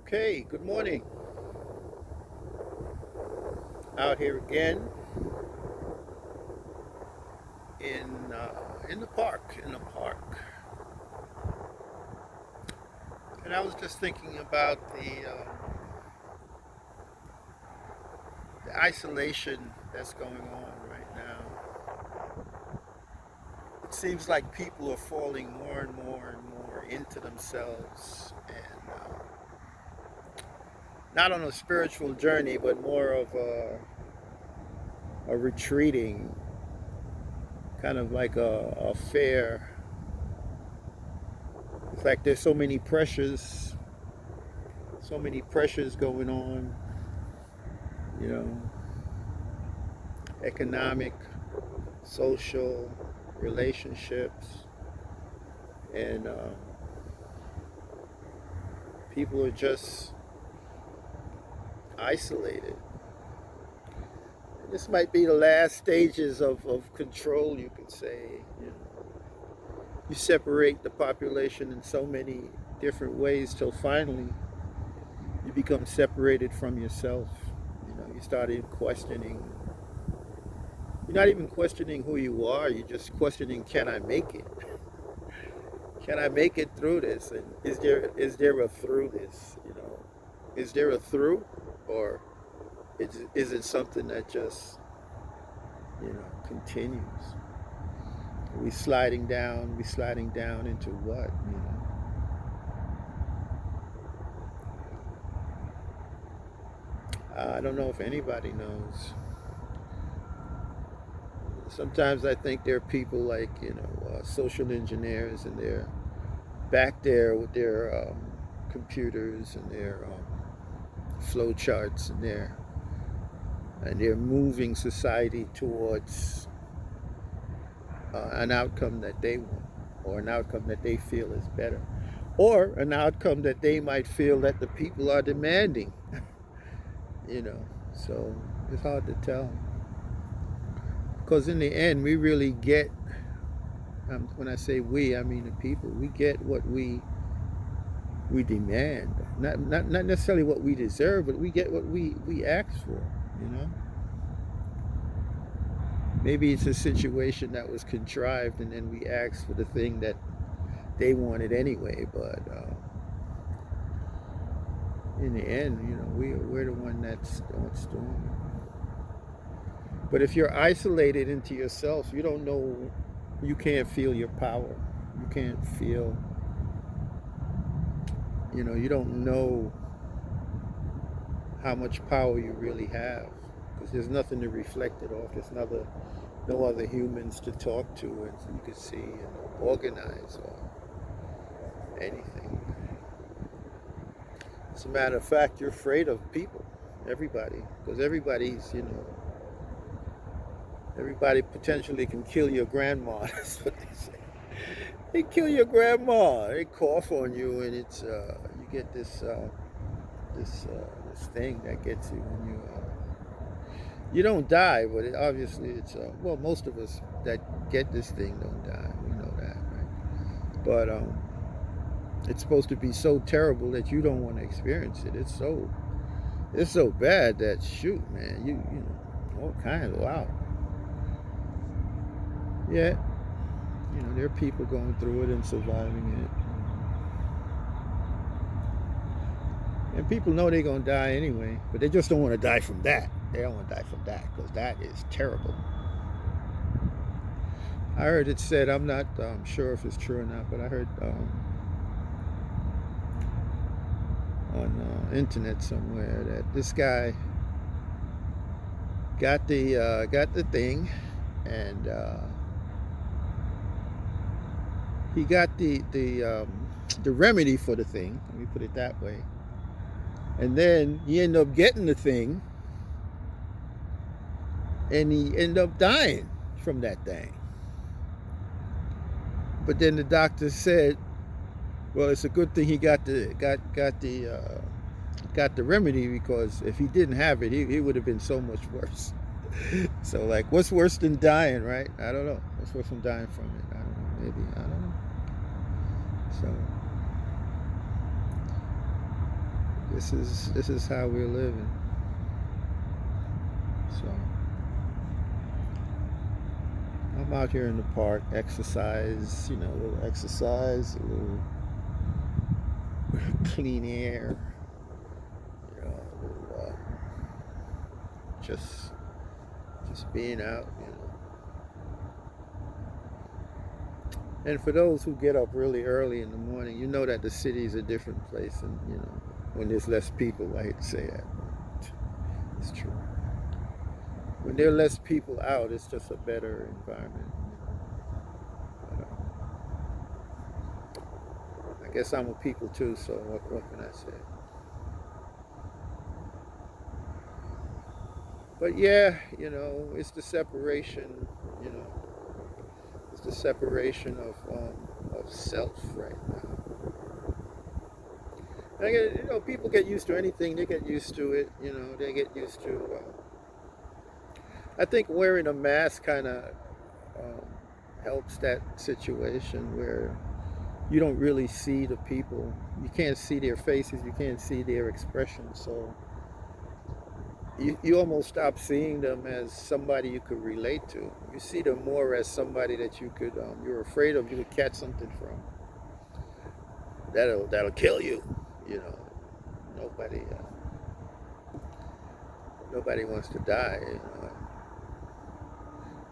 Okay, good morning. Out here again in the park, and I was just thinking about the isolation that's going on right now. It seems like people are falling more and more and more into themselves, and not on a spiritual journey, but more of a retreating, kind of like a fair. It's like there's so many pressures going on, you know, economic, social, relationships, and people are just isolated. This might be the last stages of control, you could say. You separate the population in so many different ways till finally you become separated from yourself. You start questioning. You're not even questioning who you are. You're just questioning, can I make it? Can I make it through this? And is there a through this? Is there a through, or is it something that just continues? We sliding down. We sliding down into what? I don't know if anybody knows. Sometimes I think there are people like social engineers, and they're back there with their computers and their flow charts, and they're moving society towards an outcome that they want, or an outcome that they feel is better, or an outcome that they might feel that the people are demanding. you know so it's hard to tell, because in the end we really get, when I say we, I mean the people. We get what we demand, not necessarily what we deserve, but we get what we ask for. you know Maybe it's a situation that was contrived, and then we asked for the thing that they wanted anyway. But in the end, we're the one that's doing it. But if you're isolated into yourself, you don't know. You can't feel your power. You can't feel. You don't know how much power you really have, because there's nothing to reflect it off. There's no other humans to talk to, and so you can see and organize or anything. As a matter of fact, you're afraid of people, everybody, because everybody potentially can kill your grandma. That's what they say. They kill your grandma. They cough on you, and it's you get this thing that gets you when you don't die, but obviously it's well, most of us that get this thing don't die. We know that, right? But it's supposed to be so terrible that you don't want to experience it. It's so bad that, shoot, man, all kinds. Wow. Yeah, there are people going through it and surviving it, and people know they're gonna die anyway, but they just don't want to die from that. They don't want to die from that, because that is terrible. I heard it said, I'm not sure if it's true or not, but I heard on internet somewhere that this guy got the thing, and he got the remedy for the thing. Let me put it that way. And then he ended up getting the thing, and he ended up dying from that thing. But then the doctor said, well, it's a good thing he got the remedy, because if he didn't have it, he would have been so much worse. So, like, what's worse than dying, right? I don't know. What's worse than dying from it? I don't know. Maybe, I don't know. So This is how we're living. So I'm out here in the park, exercise, a little exercise, a little clean air, a little, just being out. And for those who get up really early in the morning, you know that the city is a different place, and when there's less people. I hate to say that, but it's true. When there are less people out, it's just a better environment. But, I guess I'm a people too, so what can I say? But yeah, it's the separation. You know, it's the separation of self right now. And people get used to anything. They get used to it. They get used to. I think wearing a mask kind of um, helps that situation where you don't really see the people. You can't see their faces. You can't see their expressions. So you almost stop seeing them as somebody you could relate to. You see them more as somebody that you're afraid of. You could catch something from. That'll kill you. You know, nobody nobody wants to die.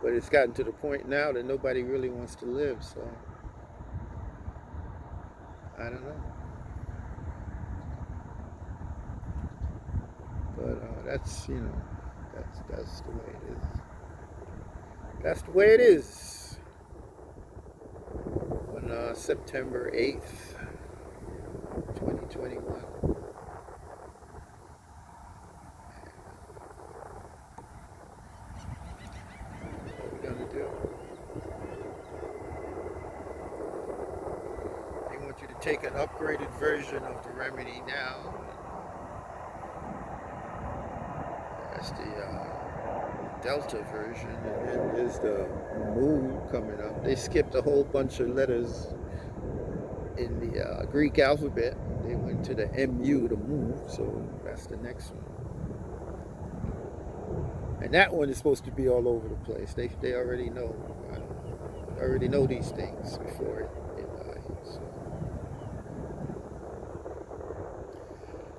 But it's gotten to the point now that nobody really wants to live. So I don't know. But that's the way it is. That's the way it is. On September 8th, 2021. What we're gonna do? They want you to take an upgraded version of the remedy now. That's the Delta version, and then there's the Mu coming up. They skipped a whole bunch of letters in the Greek alphabet. They went to the Mu, the Mu, so that's the next one. And that one is supposed to be all over the place. They already know. Already know these things before it so.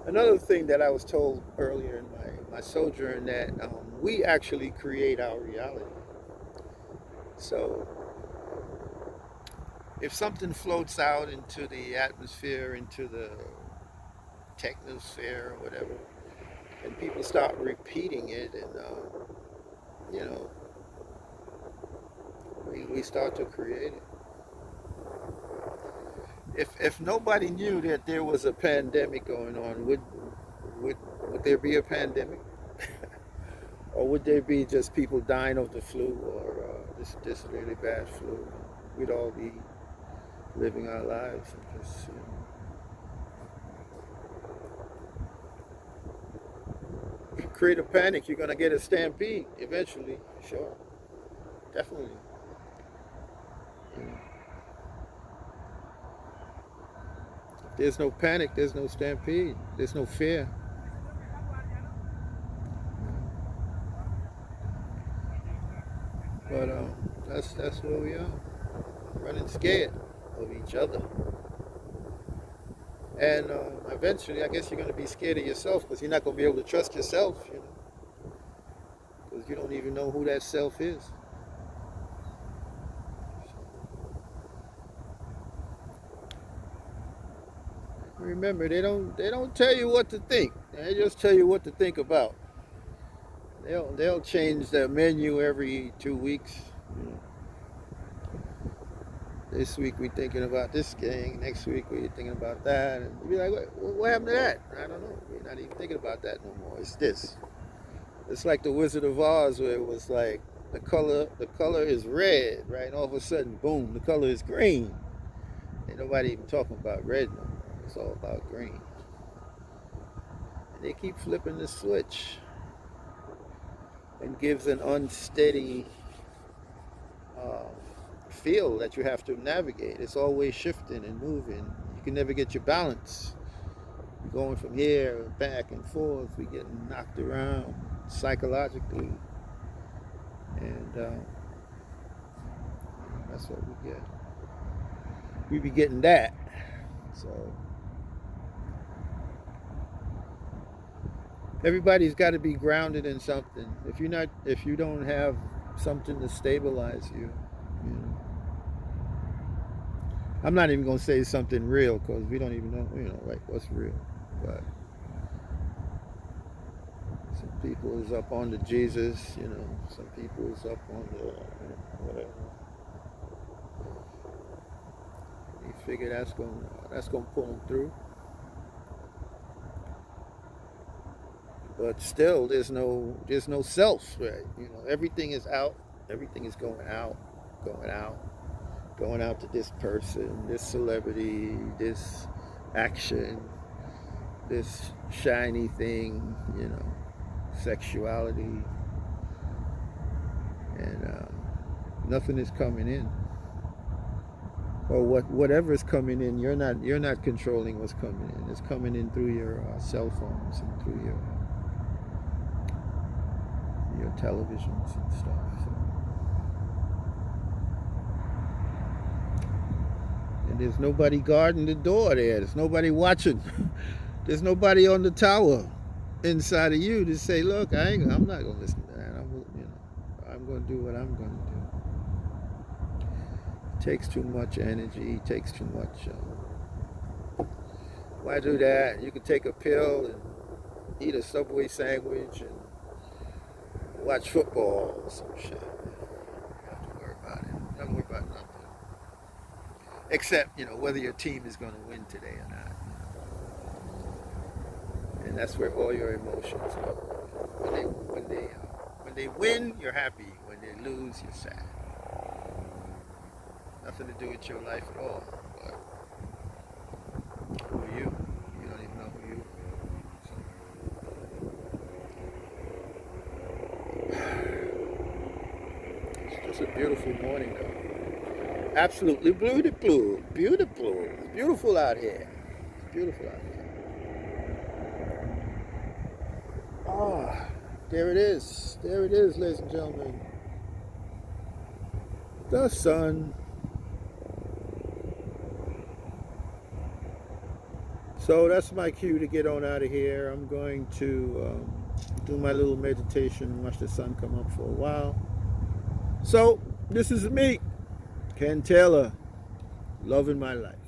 Another thing that I was told earlier in my sojourn, that we actually create our reality. So if something floats out into the atmosphere, into the technosphere or whatever, and people start repeating it, and you know we start to create it. If nobody knew that there was a pandemic going on, would there be a pandemic? Or would there be just people dying of the flu, or this really bad flu? We'd all be living our lives and just if you create a panic, you're gonna get a stampede eventually. Sure, definitely. You know, if there's no panic, there's no stampede. There's no fear. But that's where we are, running scared of each other. And eventually, I guess you're going to be scared of yourself, because you're not going to be able to trust yourself, because you don't even know who that self is. Remember, they don't tell you what to think. They just tell you what to think about. They'll change their menu every 2 weeks. You know. This week we're thinking about this gang. Next week we're thinking about that, and you'll be like, what happened to that? I don't know. We're not even thinking about that no more. It's this. It's like the Wizard of Oz, where it was like the color is red, right? And all of a sudden, boom, the color is green. Ain't nobody even talking about red no more. It's all about green. And they keep flipping the switch, and gives an unsteady uh, feel that you have to navigate. It's always shifting and moving. You can never get your balance. going from here back and forth. We're getting knocked around psychologically, and that's what we get. We be getting that. So everybody's got to be grounded in something. If you don't have something to stabilize you, you know. I'm not even gonna say something real because we don't even know, like what's real. But some people is up on the Jesus, Some people is up on the whatever. You figure that's gonna pull them through. But still, there's no self, right? Everything is out. Everything is going out, going out, going out to this person, this celebrity, this action, this shiny thing, sexuality, and nothing is coming in. Or whatever is coming in, you're not controlling what's coming in. It's coming in through your cell phones and through your televisions and stuff. So. And there's nobody guarding the door there. There's nobody watching. There's nobody on the tower inside of you to say, "Look, I'm not gonna listen to that. I'm gonna do what I'm gonna do." It takes too much energy. It takes too much. Why do that? You can take a pill and eat a Subway sandwich and watch football or some shit. You don't have to worry about it. You don't have to worry about nothing. Except, whether your team is going to win today or not. And that's where all your emotions go. When they win, you're happy. When they lose, you're sad. Nothing to do with your life at all. But who are you? You don't even know who you are. So. It's just a beautiful morning, though. Absolutely beautiful. Beautiful. It's beautiful out here. It's beautiful out here. Ah, there it is. There it is, ladies and gentlemen. The sun. So that's my cue to get on out of here. I'm going to do my little meditation, watch the sun come up for a while. So this is me, Ken Taylor, loving my life.